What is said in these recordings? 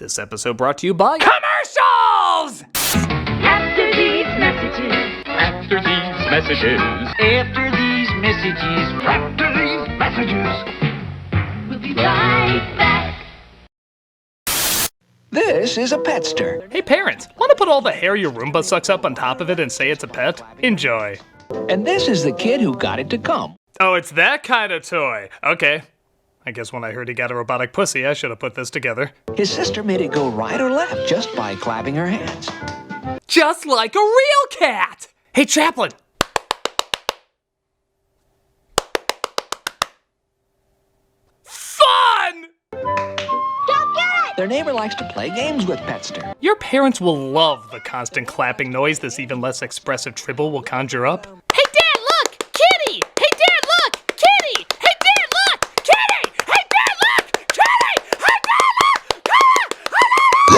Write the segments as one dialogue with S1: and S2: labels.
S1: This episode brought to you by Commercials!
S2: After these messages.
S3: After these messages.
S2: After these messages. After these messages. We'll be right back.
S4: This is a petster.
S1: Hey parents, want to put all the hair your Roomba sucks up on top of it and say it's a pet? Enjoy.
S4: And this is the kid who got it to come.
S1: Oh, it's that kind of toy. Okay. I guess when I heard he got a robotic pussy, I should have put this together.
S4: His sister made it go right or left just by clapping her hands.
S1: Just like a real cat! Hey, Chaplain! Fun!
S4: Their neighbor likes to play games with Petster.
S1: Your parents will love the constant clapping noise this even less expressive tribble will conjure up. Hey, Dad, look! Kitty! Hey, Dad, look! Kitty! Hey, Dad, look! Kitty! Hey, Dad, look! Kitty! Hey, Dad,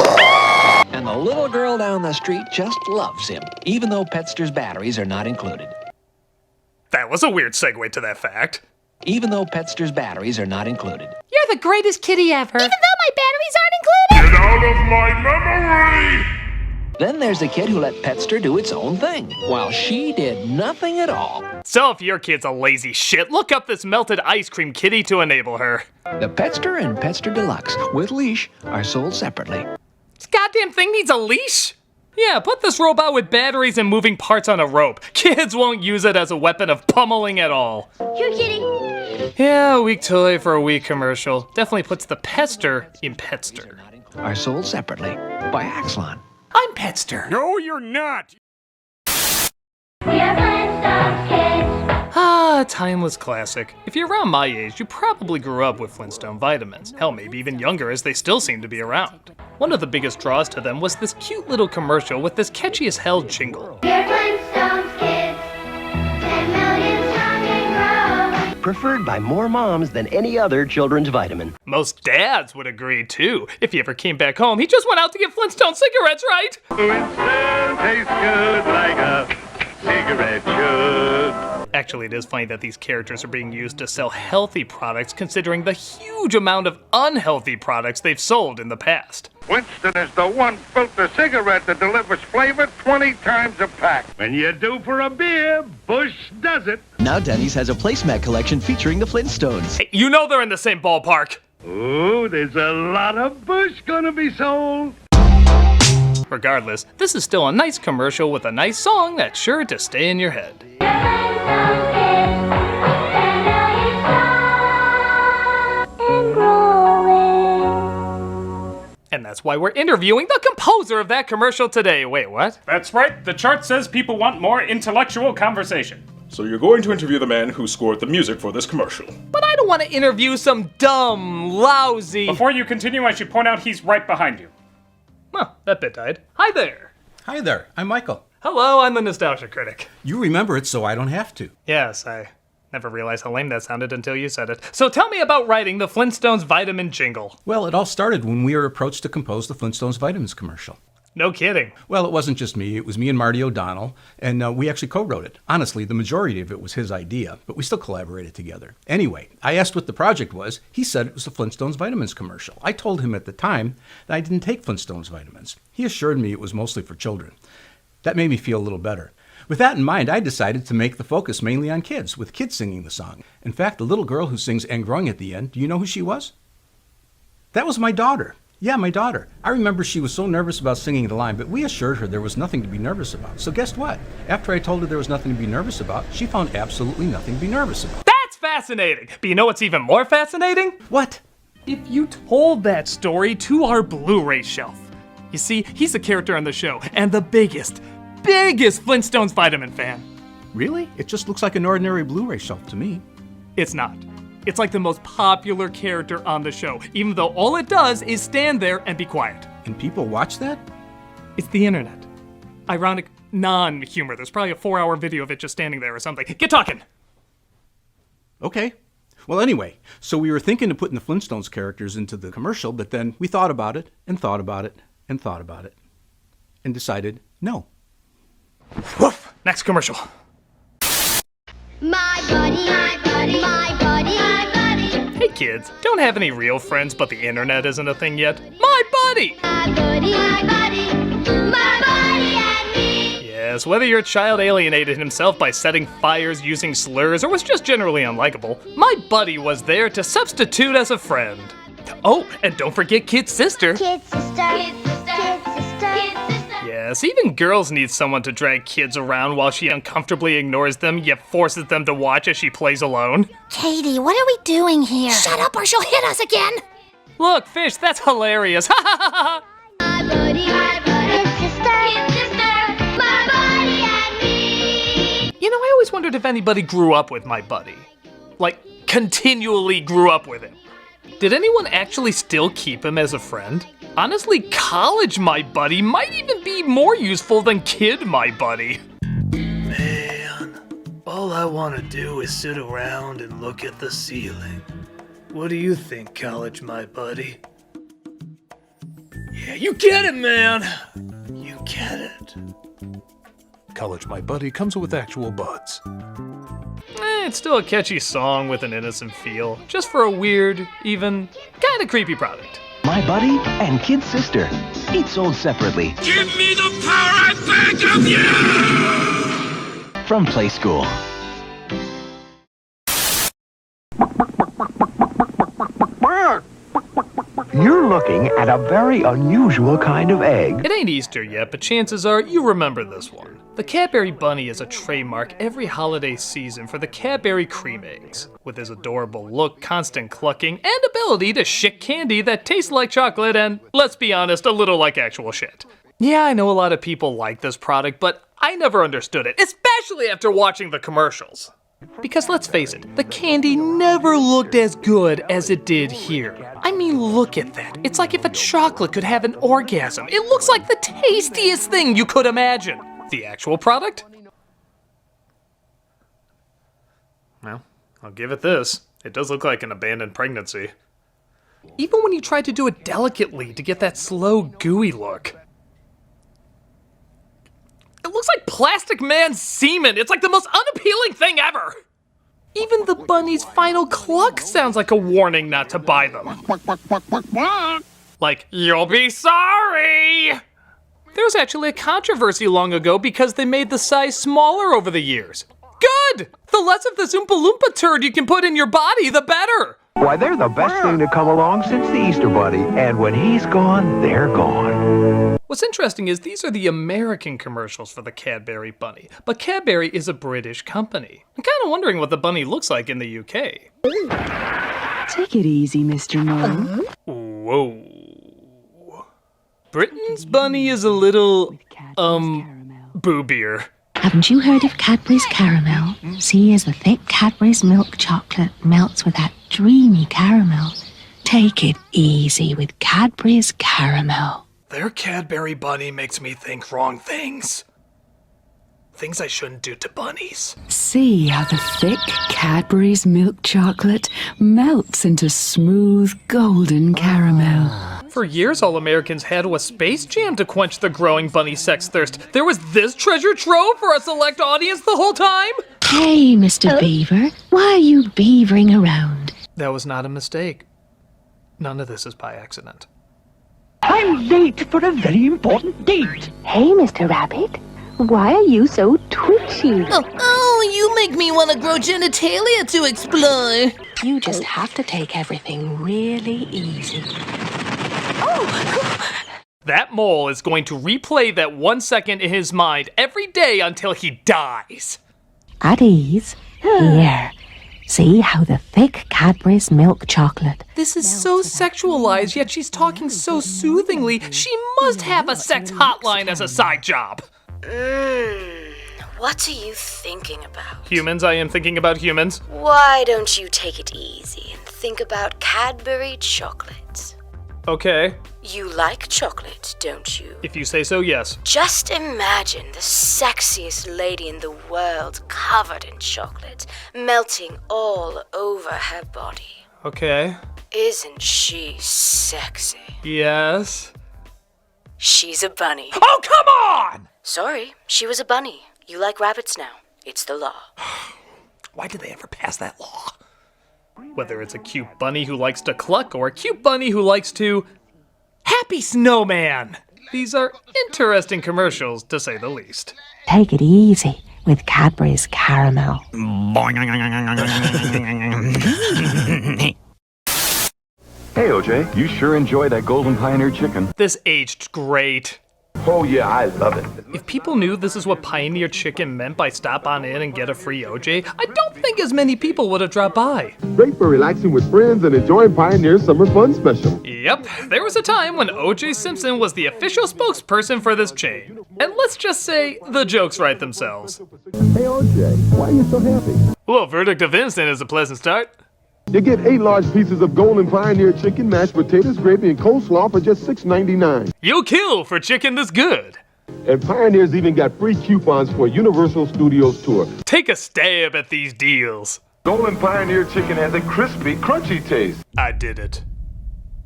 S1: look!
S4: And the little girl down the street just loves him, even though Petster's batteries are not included.
S1: That was a weird segue to that fact.
S4: Even though Petster's batteries are not included.
S1: You're the greatest kitty ever.
S5: Even though my batteries aren't included.
S3: Get out of my memory!
S4: Then there's the kid who let Petster do its own thing, while she did nothing at all.
S1: So if your kid's a lazy shit, look up this melted ice cream kitty to enable her.
S4: The Petster and Petster Deluxe, with leash, are sold separately.
S1: This goddamn thing needs a leash? Yeah, put this robot with batteries and moving parts on a rope. Kids won't use it as a weapon of pummeling at all.
S5: You're kidding.
S1: Yeah, a weak toy for a weak commercial. Definitely puts the Petster in Petster.
S4: Are sold separately by Axlon.
S1: I'm Petster.
S3: No, you're not!
S5: We are Flintstones kids.
S1: Ah, a timeless classic. If you're around my age, you probably grew up with Flintstone Vitamins. Hell, maybe even younger, as they still seem to be around. One of the biggest draws to them was this cute little commercial with this catchy as hell jingle.
S5: We are Flintstones kids. 10 million strong and growing.
S6: Preferred by more moms than any other children's vitamin.
S1: Most dads would agree, too. If he ever came back home, he just went out to get Flintstone cigarettes, right?
S3: Flintstone tastes good like a cigarette should.
S1: Actually, it is funny that these characters are being used to sell healthy products considering the huge amount of unhealthy products they've sold in the past.
S3: Winston is the one filter cigarette that delivers flavor 20 times a pack. When you do for a beer, Bush does it.
S6: Now Denny's has a placemat collection featuring the Flintstones.
S1: Hey, you know they're in the same ballpark.
S3: Ooh, there's a lot of Bush gonna be sold.
S1: Regardless, this is still a nice commercial with a nice song that's sure to stay in your head.
S5: We are Flintstones kids. 10 million strong and growing.
S1: And that's why we're interviewing the composer of that commercial today. Wait, what?
S7: That's right, the chart says people want more intellectual conversation.
S8: So you're going to interview the man who scored the music for this commercial.
S1: But I don't want to interview some dumb, lousy...
S7: Before you continue, I should point out he's right behind you.
S1: Huh, that bit died. Hi there.
S9: Hi there, I'm Michael.
S1: Hello, I'm the Nostalgia Critic.
S9: You remember it so I don't have to.
S1: Yes, I never realized how lame that sounded until you said it. So tell me about writing the Flintstones Vitamin jingle.
S9: Well, it all started when we were approached to compose the Flintstones Vitamins commercial.
S1: No kidding.
S9: Well, it wasn't just me, it was me and Marty O'Donnell, and we actually co-wrote it. Honestly, the majority of it was his idea, but we still collaborated together. Anyway, I asked what the project was. He said it was the Flintstones Vitamins commercial. I told him at the time that I didn't take Flintstones Vitamins. He assured me it was mostly for children. That made me feel a little better. With that in mind, I decided to make the focus mainly on kids, with kids singing the song. In fact, the little girl who sings "And Growing" at the end, do you know who she was? That was my daughter. Yeah, my daughter. I remember she was so nervous about singing the line, but we assured her there was nothing to be nervous about. So guess what? After I told her there was nothing to be nervous about, she found absolutely nothing to be nervous about.
S1: That's fascinating. But you know what's even more fascinating?
S9: What?
S1: If you told that story to our Blu-ray shelf. You see, he's a character on the show, and the biggest Flintstones Vitamin fan.
S9: Really? It just looks like an ordinary Blu-ray shelf to me.
S1: It's not. It's like the most popular character on the show, even though all it does is stand there and be quiet.
S9: And people watch that?
S1: It's the internet. Ironic non-humor. There's probably a 4-hour video of it just standing there or something. Get talking!
S9: Okay. Well, anyway, so we were thinking of putting the Flintstones characters into the commercial, but then we thought about it, and thought about it, and thought about it, and decided no.
S1: Woof! Next commercial.
S5: My buddy, my buddy, my buddy, my buddy.
S1: Hey kids don't have any real friends, but the internet isn't a thing yet? My buddy!
S5: My buddy, my buddy, my buddy and me.
S1: Yes, whether your child alienated himself by setting fires, using slurs, or was just generally unlikable, my buddy was there to substitute as a friend. Oh, and don't forget Kid's sister.
S5: Kid sister, kid sister, kid sister, kid sister.
S1: Yes, even girls need someone to drag kids around while she uncomfortably ignores them, yet forces them to watch as she plays alone.
S10: Katie, what are we doing here? Shut up or she'll hit us again!
S1: Look, Fish, that's hilarious. Ha ha ha ha!
S5: My buddy, kid sister, my buddy and me.
S1: You know, I always wondered if anybody grew up with my buddy. Like, continually grew up with him. Did anyone actually still keep him as a friend? Honestly, college my buddy might even be more useful than kid my buddy.
S11: Man, all I want to do is sit around and look at the ceiling. What do you think, college my buddy? Yeah, you get it, man! You get it.
S12: College My Buddy comes with actual buds.
S1: It's still a catchy song with an innocent feel, just for a weird, even, kinda creepy product.
S6: My Buddy and Kid's sister. Each sold separately.
S2: Give me the power I beg of you!
S6: From Play School. You're looking at a very unusual kind of egg.
S1: It ain't Easter yet, but chances are you remember this one. The Cadbury Bunny is a trademark every holiday season for the Cadbury cream eggs. With his adorable look, constant clucking, and ability to shit candy that tastes like chocolate and, let's be honest, a little like actual shit. Yeah, I know a lot of people like this product, but I never understood it, especially after watching the commercials. Because let's face it, the candy never looked as good as it did here. I mean, look at that. It's like if a chocolate could have an orgasm. It looks like the tastiest thing you could imagine. The actual product? Well, I'll give it this. It does look like an abandoned pregnancy. Even when you try to do it delicately to get that slow, gooey look. It looks like Plastic Man's semen. It's like the most unappealing thing ever. Even the bunny's final cluck sounds like a warning not to buy them. Like, you'll be sorry! There was actually a controversy long ago because they made the size smaller over the years. Good! The less of this Oompa Loompa turd you can put in your body, the better!
S13: Why, they're the best thing to come along since the Easter Bunny, and when he's gone, they're gone.
S1: What's interesting is these are the American commercials for the Cadbury Bunny, but Cadbury is a British company. I'm kind of wondering what the bunny looks like in the UK.
S14: Take it easy, Mr. Mom.
S1: Whoa. Britain's bunny is a little, boobier.
S15: Haven't you heard of Cadbury's Caramel? See, as the thick Cadbury's milk chocolate melts with that dreamy caramel. Take it easy with Cadbury's Caramel.
S11: Their Cadbury Bunny makes me think wrong things. Things I shouldn't do to bunnies.
S14: See how the thick Cadbury's milk chocolate melts into smooth golden caramel.
S1: For years, all Americans had was Space Jam to quench the growing bunny sex thirst. There was this treasure trove for a select audience the whole time?
S15: Hey, Mr. Beaver, why are you beavering around?
S1: That was not a mistake. None of this is by accident.
S16: I'm late for a very important date.
S15: Hey, Mr. Rabbit, why are you so twitchy?
S10: Oh, you make me want to grow genitalia to explore.
S15: You just have to take everything really easy.
S1: That mole is going to replay that 1 second in his mind every day until he dies.
S15: At ease. Here. See how the thick Cadbury's milk chocolate.
S1: This is so sexualized, yet she's talking so soothingly. She must have a sex hotline as a side job.
S17: What are you thinking about?
S1: Humans, I am thinking about humans.
S17: Why don't you take it easy and think about Cadbury chocolate?
S1: Okay.
S17: You like chocolate, don't you?
S1: If you say so, yes.
S17: Just imagine the sexiest lady in the world covered in chocolate, melting all over her body.
S1: Okay.
S17: Isn't she sexy?
S1: Yes.
S17: She's a bunny.
S1: Oh, come on!
S17: Sorry, she was a bunny. You like rabbits now. It's the law.
S1: Why did they ever pass that law? Whether it's a cute bunny who likes to cluck or a cute bunny who likes to... Happy Snowman! These are interesting commercials, to say the least.
S15: Take it easy with Cadbury's Caramel.
S18: Hey, OJ, you sure enjoy that Golden Pioneer chicken.
S1: This aged great.
S18: Oh, yeah, I love it.
S1: If people knew this is what Pioneer Chicken meant by stop on in and get a free OJ, I don't think as many people would have dropped by.
S19: Great for relaxing with friends and enjoying Pioneer's Summer Fun Special.
S1: Yep, there was a time when OJ Simpson was the official spokesperson for this chain. And let's just say, the jokes write themselves.
S19: Hey, OJ, why are you so happy?
S1: Well, verdict of instant is a pleasant start.
S19: You get 8 large pieces of Golden Pioneer chicken, mashed potatoes, gravy, and coleslaw for just $6.99.
S1: You'll kill for chicken this good.
S19: And Pioneer's even got free coupons for Universal Studios tour.
S1: Take a stab at these deals.
S18: Golden Pioneer chicken has a crispy, crunchy taste.
S1: I did it.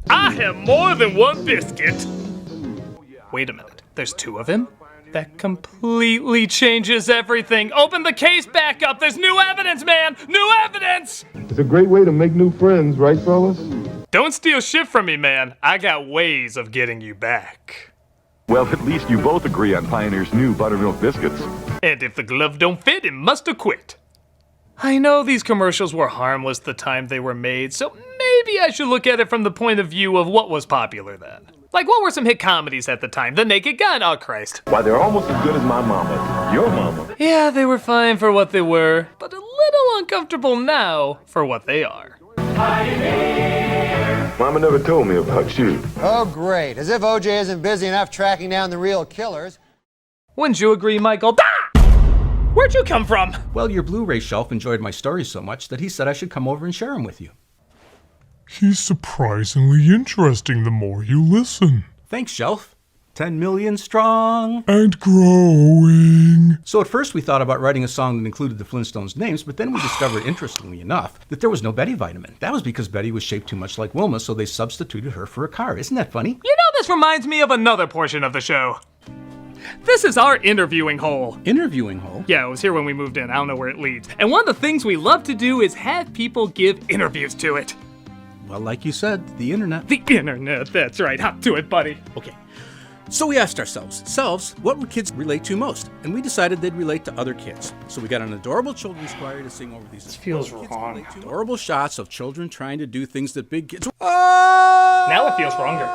S1: I have more than one biscuit. Wait a minute, there's 2 of him? That completely changes everything. Open the case back up. There's new evidence, man. New evidence.
S19: It's a great way to make new friends, right, fellas?
S1: Don't steal shit from me, man. I got ways of getting you back.
S18: Well, at least you both agree on Pioneer's new buttermilk biscuits.
S1: And if the glove don't fit, it must have quit. I know these commercials were harmless the time they were made, so maybe I should look at it from the point of view of what was popular then. Like, what were some hit comedies at the time? The Naked Gun, oh Christ.
S18: Why, they're almost as good as my mama. Your mama.
S1: Yeah, they were fine for what they were, but a little uncomfortable now for what they are.
S19: Mama never told me about you.
S20: Oh, great. As if OJ isn't busy enough tracking down the real killers.
S1: Wouldn't you agree, Michael? Ah! Where'd you come from?
S9: Well, your Blu-ray shelf enjoyed my stories so much that he said I should come over and share them with you.
S21: He's surprisingly interesting the more you listen.
S9: Thanks, Shelf. 10 million strong.
S21: And growing.
S9: So at first we thought about writing a song that included the Flintstones' names, but then we discovered, interestingly enough, that there was no Betty vitamin. That was because Betty was shaped too much like Wilma, so they substituted her for a car. Isn't that funny?
S1: You know, this reminds me of another portion of the show. This is our interviewing hole.
S9: Interviewing hole?
S1: Yeah, it was here when we moved in. I don't know where it leads. And one of the things we love to do is have people give interviews to it.
S9: Well, like you said, the internet.
S1: The internet, that's right. Hop to it, buddy.
S9: Okay. So we asked ourselves, what would kids relate to most? And we decided they'd relate to other kids. So we got an adorable children's choir to sing over these.
S7: This feels wrong.
S9: Adorable shots of children trying to do things that big kids.
S1: Now it feels wronger.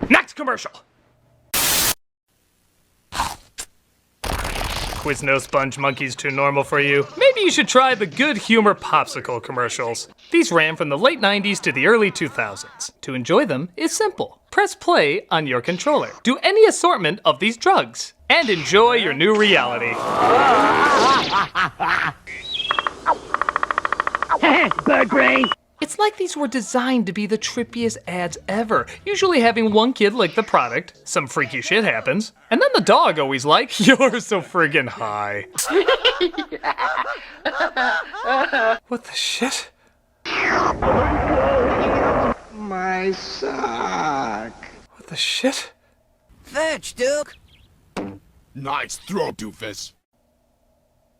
S1: Next commercial. Quizno Sponge Monkey's too normal for you? Maybe you should try the Good Humor Popsicle commercials. These ran from the late 90s to the early 2000s. To enjoy them is simple. Press play on your controller. Do any assortment of these drugs. And enjoy your new reality.
S16: Bird brain!
S1: It's like these were designed to be the trippiest ads ever. Usually having one kid lick the product, some freaky shit happens, and then the dog always like, you're so friggin' high. What the shit?
S22: My sock.
S1: What the shit?
S22: Fetch, Duke.
S23: Nice throw, doofus.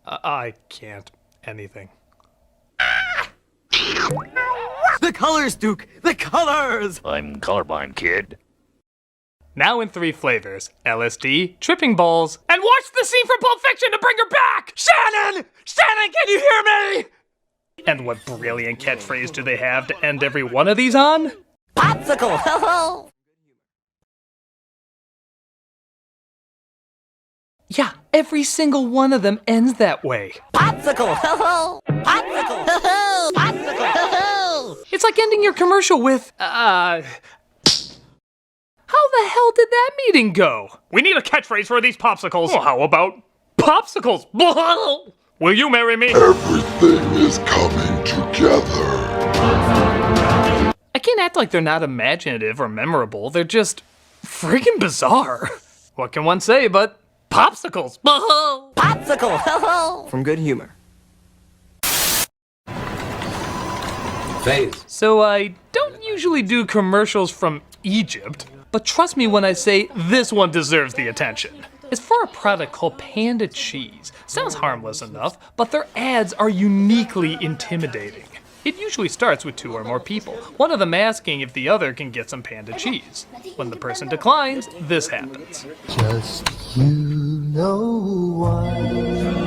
S1: I can't. Anything.
S22: The colors, Duke! The colors!
S23: I'm colorblind, kid.
S1: Now in 3 flavors. LSD, tripping balls, and watch the scene from Pulp Fiction to bring her back! Shannon! Shannon, can you hear me? And what brilliant catchphrase do they have to end every one of these on?
S22: Popsicle! Ho-ho!
S1: Yeah, every single one of them ends that way.
S22: Popsicle! Ho-ho! Popsicle! Ho-ho! Popsicle! Ho-ho!
S1: It's like ending your commercial with, How the hell did that meeting go? We need a catchphrase for these popsicles. Well, how about popsicles? Will you marry me?
S23: Everything is coming together.
S1: I can't act like they're not imaginative or memorable. They're just freaking bizarre. What can one say but popsicles?
S22: Popsicle! Ho-ho!
S24: From Good Humor. Phase.
S1: So I don't usually do commercials from Egypt, but trust me when I say this one deserves the attention. is for a product called Panda Cheese. Sounds harmless enough, but their ads are uniquely intimidating. It usually starts with 2 or more people, one of them asking if the other can get some Panda Cheese. When the person declines, this happens.
S2: Just you know why.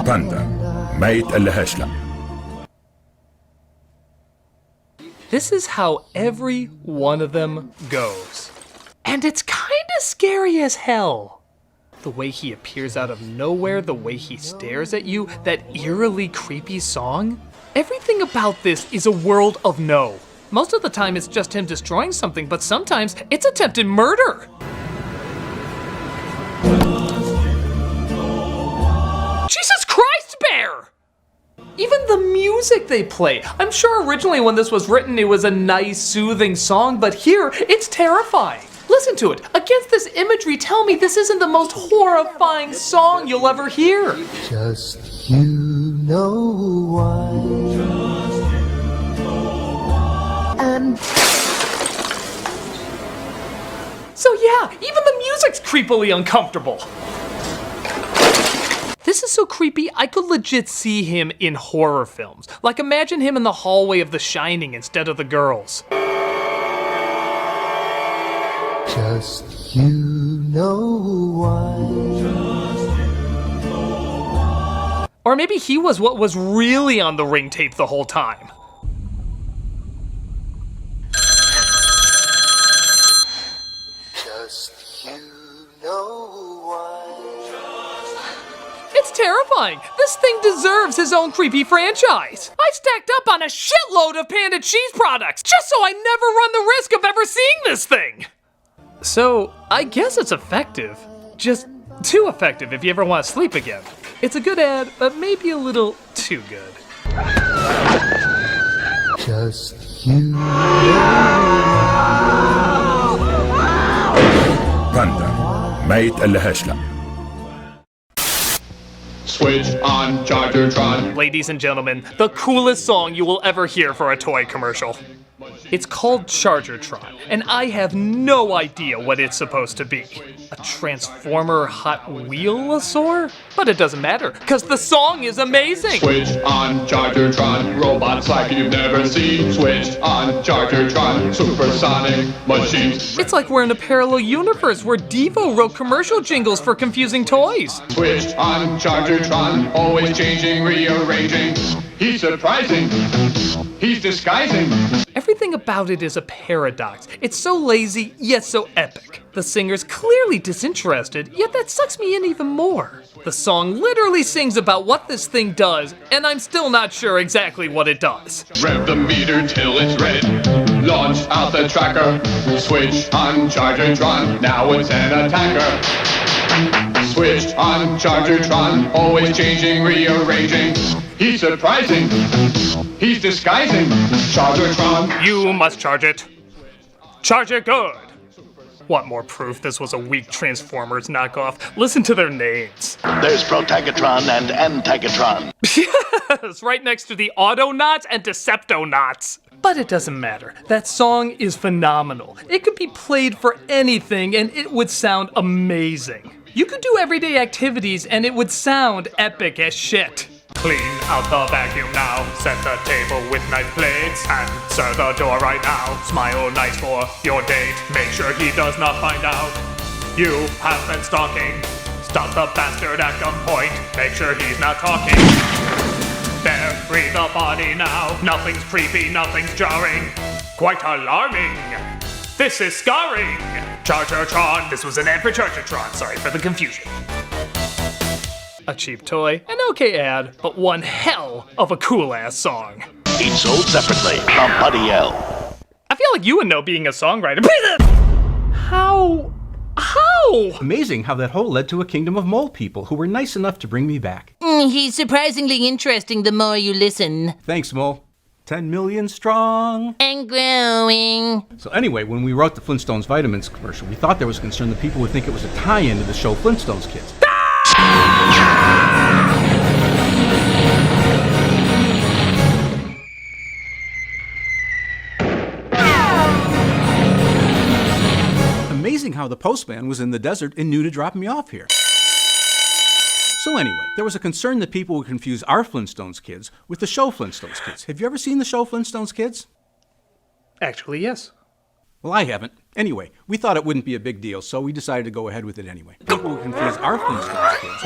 S23: باندا ما يتقلهاش لا.
S1: This is how every one of them goes. And it's kinda scary as hell. The way he appears out of nowhere, the way he stares at you, that eerily creepy song. Everything about this is a world of no. Most of the time it's just him destroying something, but sometimes it's attempted murder. Jesus Christ, Bear! Even the music they play. I'm sure originally when this was written it was a nice, soothing song, but here it's terrifying. Listen to it. Against this imagery, tell me this isn't the most horrifying song you'll ever hear.
S2: Just you know why. And
S1: so yeah, even the music's creepily uncomfortable. This is so creepy, I could legit see him in horror films. Like imagine him in the hallway of The Shining instead of the girls.
S2: just you know why.
S1: Or maybe he was what was really on the ring tape the whole time.
S2: Just you know why.
S1: It's terrifying. This thing deserves his own creepy franchise. I stacked up on a shitload of Panda Cheese products just so I never run the risk of ever seeing this thing. So, I guess it's effective. Just too effective if you ever want to sleep again. It's a good ad, but maybe a little too good.
S2: Just you.
S23: Panda ما يتقلهاش لا.
S3: Switch on Chargertron.
S1: Ladies and gentlemen, the coolest song you will ever hear for a toy commercial. It's called Chargertron, and I have no idea what it's supposed to be. A Transformer Hot Wheelosaur? But it doesn't matter, because the song is amazing!
S3: Switch on Chargertron, robots like you've never seen. Switch on Chargertron, supersonic machines.
S1: It's like we're in a parallel universe where Devo wrote commercial jingles for confusing toys.
S3: Switch on Chargertron, always changing, rearranging. He's surprising. He's disguising.
S1: Everything about it is a paradox. It's so lazy, yet so epic. The singer's clearly disinterested, yet that sucks me in even more. The song literally sings about what this thing does, and I'm still not sure exactly what it does.
S3: Rev the meter till it's red. Launch out the tracker. Switch on Chargertron, now it's an attacker. Switched on Chargertron, always changing, rearranging. He's surprising. He's disguising. Chargertron.
S1: You must charge it. Charge it good. Want more proof this was a weak Transformers knockoff? Listen to their names.
S4: There's Protagatron and Antagatron.
S1: Yes, right next to the Autonots and Deceptonauts. But it doesn't matter. That song is phenomenal. It could be played for anything and it would sound amazing. You could do everyday activities and it would sound epic as shit.
S7: Clean out the vacuum now, set the table with nice plates, answer the door right now, smile nice for your date, make sure he does not find out you have been stalking, stop the bastard at gunpoint, make sure he's not talking. There, breathe the body now, nothing's creepy, nothing's jarring, quite alarming, this is scarring. Chargertron, this was an ad for Chargertron, sorry for the confusion. A cheap toy, an okay ad, but one hell of a cool-ass song.
S4: Each sold separately on Buddy L.
S1: I feel like you would know being a songwriter. How?
S9: Amazing how that hole led to a kingdom of mole people who were nice enough to bring me back.
S10: He's surprisingly interesting the more you listen.
S9: Thanks, Mole. 10 million strong.
S10: And growing.
S9: So anyway, when we wrote the Flintstones Vitamins commercial, we thought there was concern that people would think it was a tie-in to the show Flintstones Kids. Amazing how the postman was in the desert and knew to drop me off here. So anyway, there was a concern that people would confuse our Flintstones kids with the show Flintstones Kids. Have you ever seen the show Flintstones Kids?
S1: Actually, yes.
S9: Well, I haven't. Anyway, we thought it wouldn't be a big deal, so we decided to go ahead with it anyway. People would confuse our Flintstones Kids.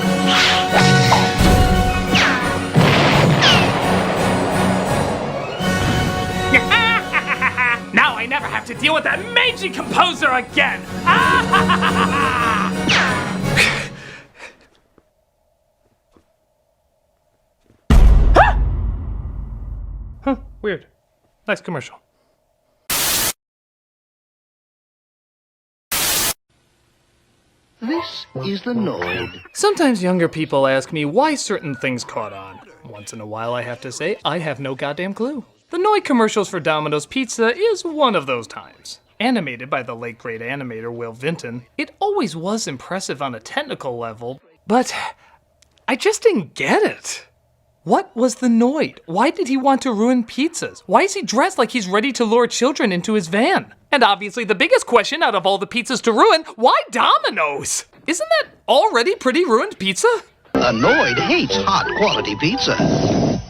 S1: Now I never have to deal with that mangy composer again! Huh, weird. Nice commercial.
S4: This is the Noid.
S1: Sometimes younger people ask me why certain things caught on. Once in a while I have to say, I have no goddamn clue. The Noid commercials for Dominos Pizza is one of those times. Animated by the late great animator Will Vinton, it always was impressive on a technical level, but I just didn't get it. What was the Noid? Why did he want to ruin pizzas? Why is he dressed like he's ready to lure children into his van? And obviously the biggest question out of all the pizzas to ruin, why Domino's? Isn't that already pretty ruined pizza?
S4: The Noid hates hot quality pizza.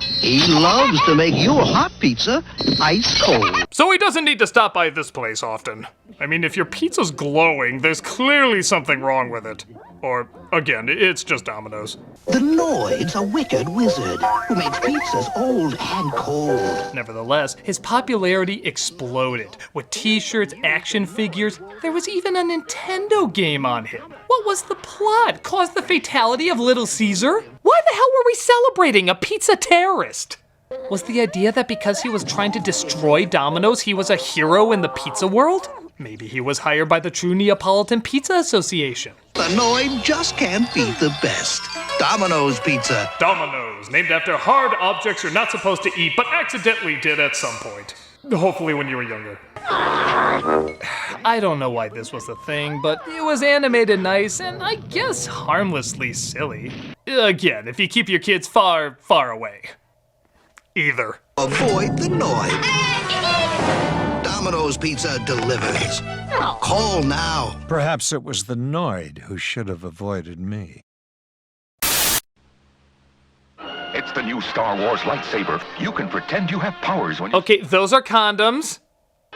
S4: He loves to make your hot pizza ice cold.
S7: So he doesn't need to stop by this place often. I mean, if your pizza's glowing, there's clearly something wrong with it. Or, again, it's just Domino's.
S4: The Noid's a wicked wizard who makes pizzas old and cold.
S1: Nevertheless, his popularity exploded. With t-shirts, action figures, there was even a Nintendo game on him. What was the plot? Caused the fatality of Little Caesar? Why the hell were we celebrating a pizza terrorist? Was the idea that because he was trying to destroy Domino's, he was a hero in the pizza world? Maybe he was hired by the true Neapolitan Pizza Association.
S4: The Noid just can't beat the best. Domino's Pizza.
S7: Domino's, named after hard objects you're not supposed to eat, but accidentally did at some point. Hopefully when you were younger.
S1: I don't know why this was a thing, but it was animated nice and I guess harmlessly silly. Again, if you keep your kids far, far away. Either.
S4: Avoid the Noid. Domino's Pizza delivers. Call now.
S5: Perhaps it was the Noid who should have avoided me.
S23: It's the new Star Wars lightsaber. You can pretend you have powers when you...
S1: Okay, those are condoms.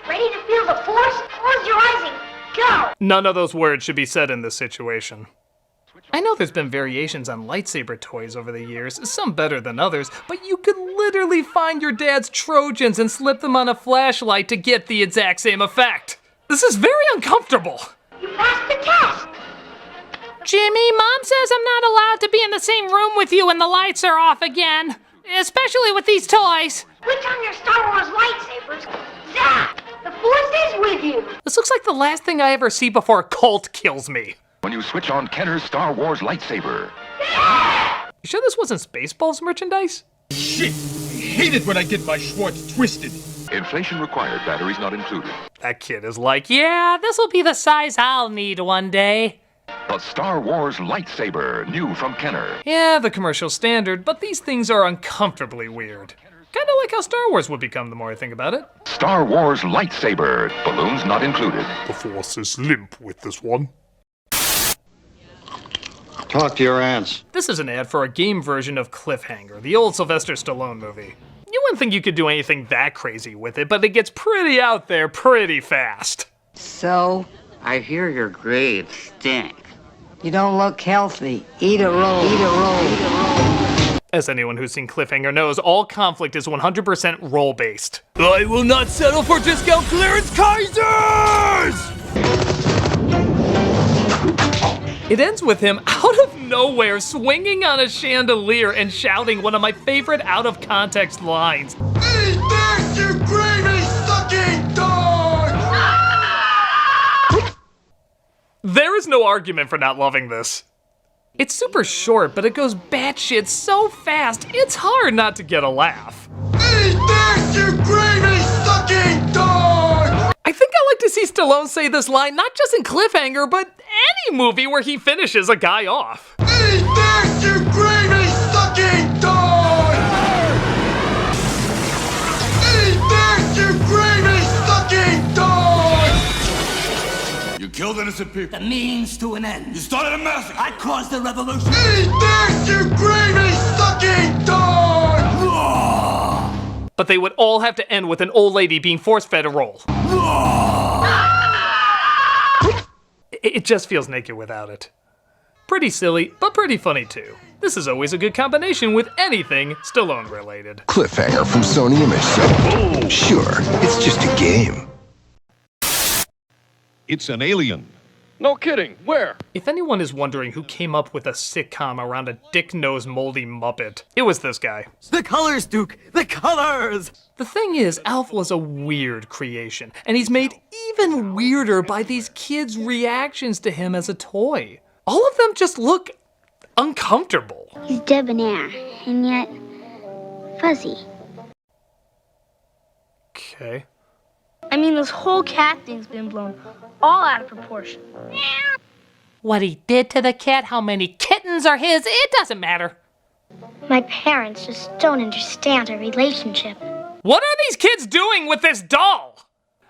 S8: Ready to feel the force? Close your eyes and go!
S1: None of those words should be said in this situation. I know there's been variations on lightsaber toys over the years, some better than others, but you could literally find your dad's Trojans and slip them on a flashlight to get the exact same effect. This is very uncomfortable.
S8: You passed the test!
S10: Jimmy, Mom says I'm not allowed to be in the same room with you when the lights are off again. Especially with these toys.
S8: Switch on your Star Wars lightsabers. Zap! The force is with you!
S1: This looks like the last thing I ever see before a cult kills me.
S23: When you switch on Kenner's Star Wars lightsaber.
S1: You sure this wasn't Spaceballs merchandise?
S12: Shit! I hate it when I get my Schwartz twisted.
S23: Inflation required, batteries not included.
S1: That kid is like, yeah, this'll be the size I'll need one day.
S23: The Star Wars lightsaber, new from Kenner.
S1: Yeah, the commercial standard, but these things are uncomfortably weird. Kinda like how Star Wars would become the more I think about it.
S23: Star Wars lightsaber, balloons not included.
S21: The Force is limp with this one.
S24: Talk to your aunts.
S1: This is an ad for a game version of Cliffhanger, the old Sylvester Stallone movie. You wouldn't think you could do anything that crazy with it, but it gets pretty out there pretty fast.
S25: So, I hear your grades stink. You don't look healthy. Eat a roll. Eat a roll. Eat a roll.
S1: As anyone who's seen Cliffhanger knows, all conflict is 100% role-based. I will not settle for discount clearance Kaisers! It ends with him out of nowhere swinging on a chandelier and shouting one of my favorite out-of-context lines.
S2: Eat this, you gravy-sucking dog!
S1: There is no argument for not loving this. It's super short, but it goes batshit so fast, it's hard not to get a laugh.
S2: Eat this, you gravy-sucking dog!
S1: I think I like to see Stallone say this line not just in Cliffhanger, but any movie where he finishes a guy off.
S2: Eat this, you gravy-sucking dog! Eat this, you gravy-sucking dog!
S6: You killed innocent people.
S11: The means to an end.
S6: You started a massacre.
S11: I caused a revolution.
S2: Eat this, you gravy-sucking dog!
S1: But they would all have to end with an old lady being force-fed a roll. It just feels naked without it. Pretty silly, but pretty funny too. This is always a good combination with anything Stallone-related.
S13: Cliffhanger from Sony Image. Sure, it's just a game.
S14: It's an alien.
S12: No kidding. Where?
S1: If anyone is wondering who came up with a sitcom around a dick-nosed moldy Muppet, it was this guy.
S22: The colors, Duke! The colors!
S1: The thing is, Alf was a weird creation, and he's made even weirder by these kids' reactions to him as a toy. All of them just look uncomfortable.
S8: He's debonair, and yet fuzzy.
S1: Okay.
S17: I mean, this whole cat thing's been blown all out of proportion.
S10: What he did to the cat, how many kittens are his, it doesn't matter.
S8: My parents just don't understand our relationship.
S1: What are these kids doing with this doll?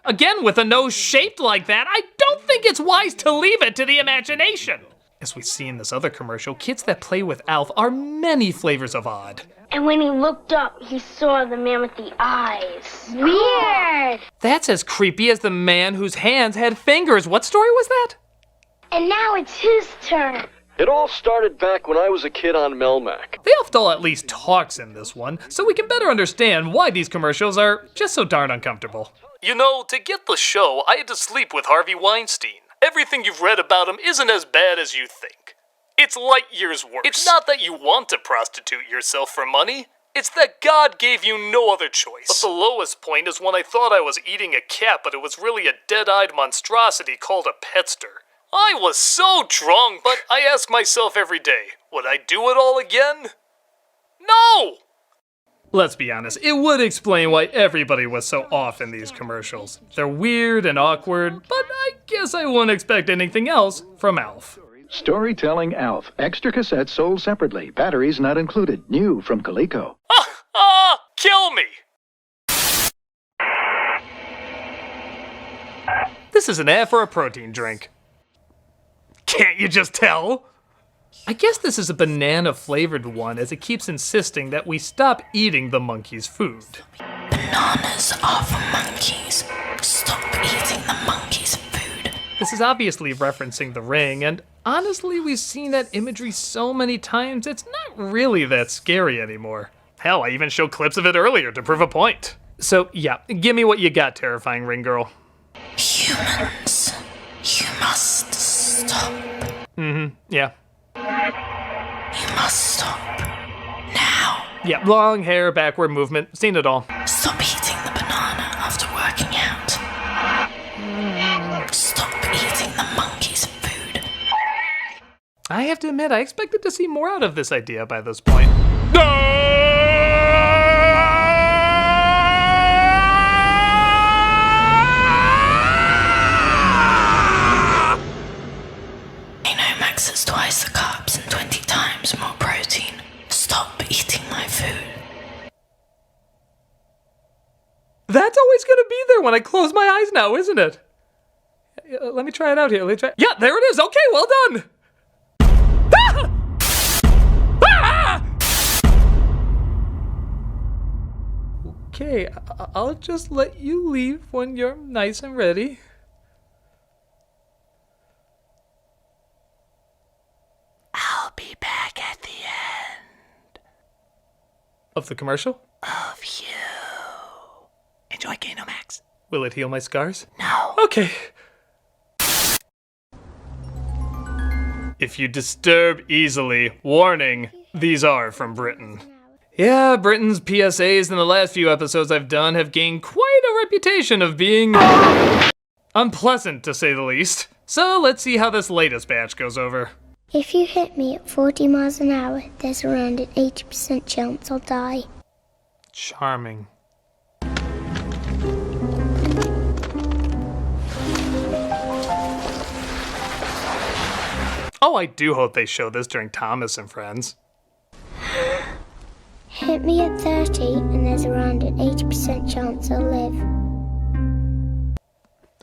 S1: Again, with a nose shaped like that, I don't think it's wise to leave it to the imagination. As we see in this other commercial, kids that play with Alf are many flavors of odd.
S17: And when he looked up, he saw the man with the eyes.
S8: Weird!
S1: That's as creepy as the man whose hands had fingers. What story was that?
S8: And now it's his turn.
S26: It all started back when I was a kid on Melmac.
S1: The Alf doll at least talks in this one, so we can better understand why these commercials are just so darn uncomfortable. You know, to get the show, I had to sleep with Harvey Weinstein. Everything you've read about him isn't as bad as you think. It's light years worse. It's not that you want to prostitute yourself for money. It's that God gave you no other choice. But the lowest point is when I thought I was eating a cat, but it was really a dead-eyed monstrosity called a petster. I was so drunk, but I ask myself every day, would I do it all again? No! Let's be honest, it would explain why everybody was so off in these commercials. They're weird and awkward, but I guess I wouldn't expect anything else from Alf.
S27: Storytelling Alf. Extra cassettes sold separately. Batteries not included. New from Coleco.
S1: Kill me! This is an ad for a protein drink. Can't you just tell? I guess this is a banana-flavored one, as it keeps insisting that we stop eating the monkey's food.
S15: Bananas are for monkeys. Stop eating the monkey's food.
S1: This is obviously referencing The Ring, and honestly, we've seen that imagery so many times, it's not really that scary anymore. Hell, I even showed clips of it earlier to prove a point. So, yeah, give me what you got, terrifying ring girl.
S15: Humans, you must stop.
S1: Yeah.
S15: You must stop. Now.
S1: Yeah, long hair, backward movement, seen it all.
S15: Stop eating the banana after working out. Stop eating the monkey's food.
S1: I have to admit, I expected to see more out of this idea by this point.
S15: Max is twice the carbs and 20 times more protein. Stop eating my food.
S1: That's always gonna be there when I close my eyes now, isn't it? Let me try it out here. Yeah, there it is. Okay, well done. Okay, I'll just let you leave when you're nice and ready.
S15: I'll be back at the end.
S1: Of the commercial?
S15: Of you. Enjoy Gainomax.
S1: Will it heal my scars?
S15: No.
S1: Okay. If you disturb easily, warning, these are from Britain. Yeah, Britain's PSAs in the last few episodes I've done have gained quite a reputation of being unpleasant, to say the least. So let's see how this latest batch goes over.
S8: If you hit me at 40 miles an hour, there's around an 80% chance I'll die.
S1: Charming. Oh, I do hope they show this during Thomas and Friends.
S8: Hit me at 30 and there's around an 80% chance I'll live.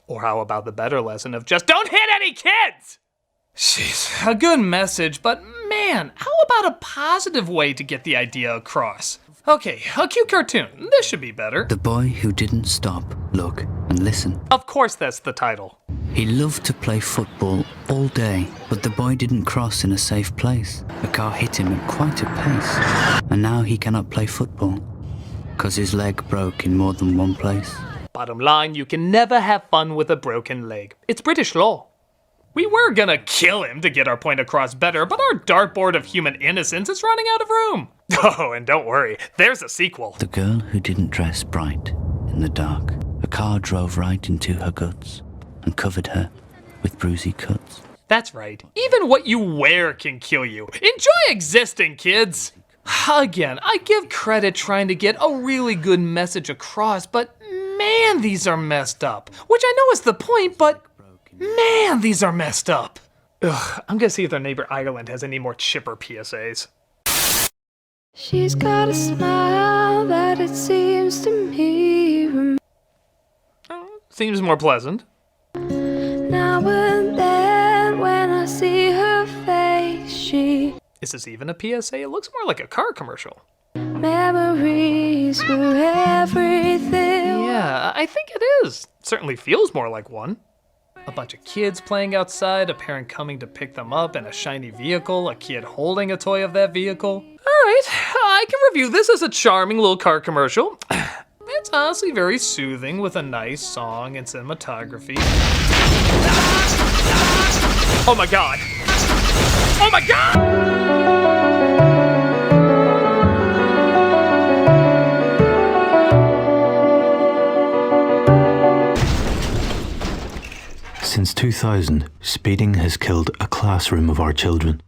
S1: Or how about the better lesson of just don't hit any kids? Jeez, a good message, but man, how about a positive way to get the idea across? Okay, a cute cartoon. This should be better.
S3: The boy who didn't stop, look, and listen.
S1: Of course that's the title.
S3: He loved to play football all day, but the boy didn't cross in a safe place. A car hit him at quite a pace, and now he cannot play football, 'cause his leg broke in more than one place.
S1: Bottom line, you can never have fun with a broken leg. It's British law. We were gonna kill him to get our point across better, but our dartboard of human innocence is running out of room. Oh, and don't worry, there's a sequel.
S3: The girl who didn't dress bright in the dark. A car drove right into her guts and covered her with bruisey cuts.
S1: That's right. Even what you wear can kill you. Enjoy existing, kids. Again, I give credit trying to get a really good message across, but man, these are messed up. Which I know is the point, but man, these are messed up. Ugh, I'm gonna see if their neighbor Ireland has any more chipper PSAs.
S9: She's got a smile that it seems to me
S1: Seems more pleasant.
S9: now and then when I see her face, she
S1: Is this even a PSA? It looks more like a car commercial.
S9: memories were everything.
S1: Yeah, I think it is. Certainly feels more like one. A bunch of kids playing outside, a parent coming to pick them up in a shiny vehicle, a kid holding a toy of that vehicle. Alright, I can review this as a charming little car commercial. It's honestly very soothing with a nice song and cinematography. Oh my god! Oh my god!
S14: Since 2000, speeding has killed a classroom of our children.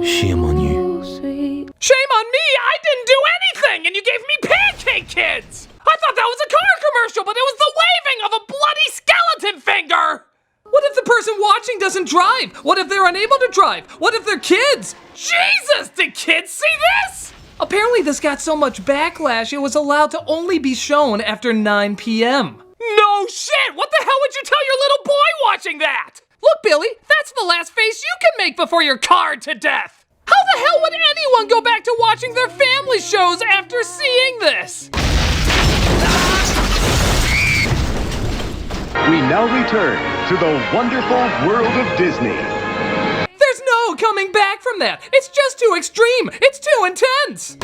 S14: Shame on you.
S1: Shame on me! I didn't do anything, and you gave me pancake kids! I thought that was a car commercial, but it was the waving of a bloody skeleton finger! What if the person watching doesn't drive? What if they're unable to drive? What if they're kids? Jesus, did kids see this? Apparently this got so much backlash, it was allowed to only be shown after 9 p.m. No shit! What the hell would you tell your little boy watching that? Look, Billy, that's the last face you can make before you're carred to death! How the hell would anyone go back to watching their family shows after seeing this?
S16: We now return to the wonderful world of Disney.
S1: There's no coming back from that. It's just too extreme. It's too intense.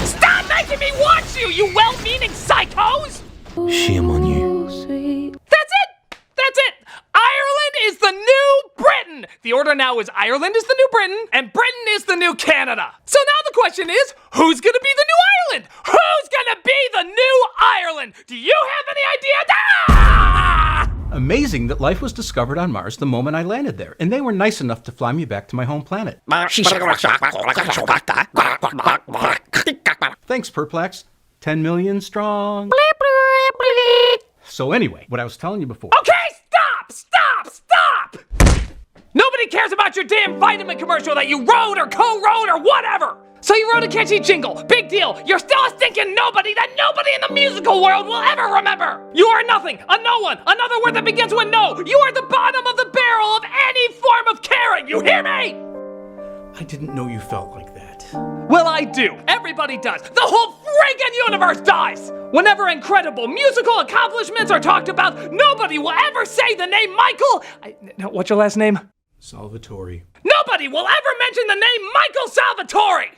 S1: Stop making me watch you, you well-meaning psychos!
S14: Shame on you.
S1: That's it! That's it! Ireland is the new Britain! The order now is Ireland is the new Britain, and Britain is the new Canada. So now the question is, who's gonna be the new Ireland? Who's gonna be the new Ireland? Do you have any idea? Ah!
S18: Amazing that life was discovered on Mars the moment I landed there, and they were nice enough to fly me back to my home planet. Thanks, Perplex. 10 million strong. So anyway, what I was telling you before.
S1: Okay, stop! Nobody cares about your damn vitamin commercial that you wrote or co-wrote or whatever! So you wrote a catchy jingle, big deal. You're still a stinking nobody that nobody in the musical world will ever remember. You are nothing, a no one, another word that begins with no. You are the bottom of the barrel of any form of caring, you hear me?
S18: I didn't know you felt like that.
S1: Well, I do. Everybody does. The whole friggin' universe does! Whenever incredible musical accomplishments are talked about, nobody will ever say the name Michael... What's your last name?
S18: Salvatore.
S1: Nobody will ever mention the name Michael Salvatore!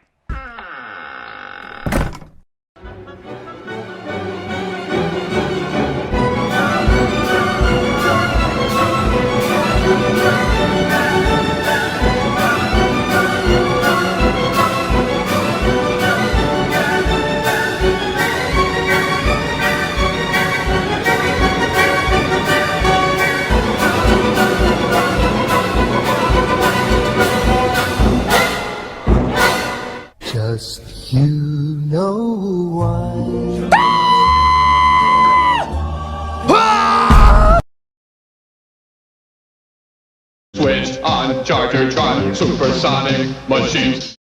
S19: Just you know why.
S4: switch on Chargertron, supersonic machines.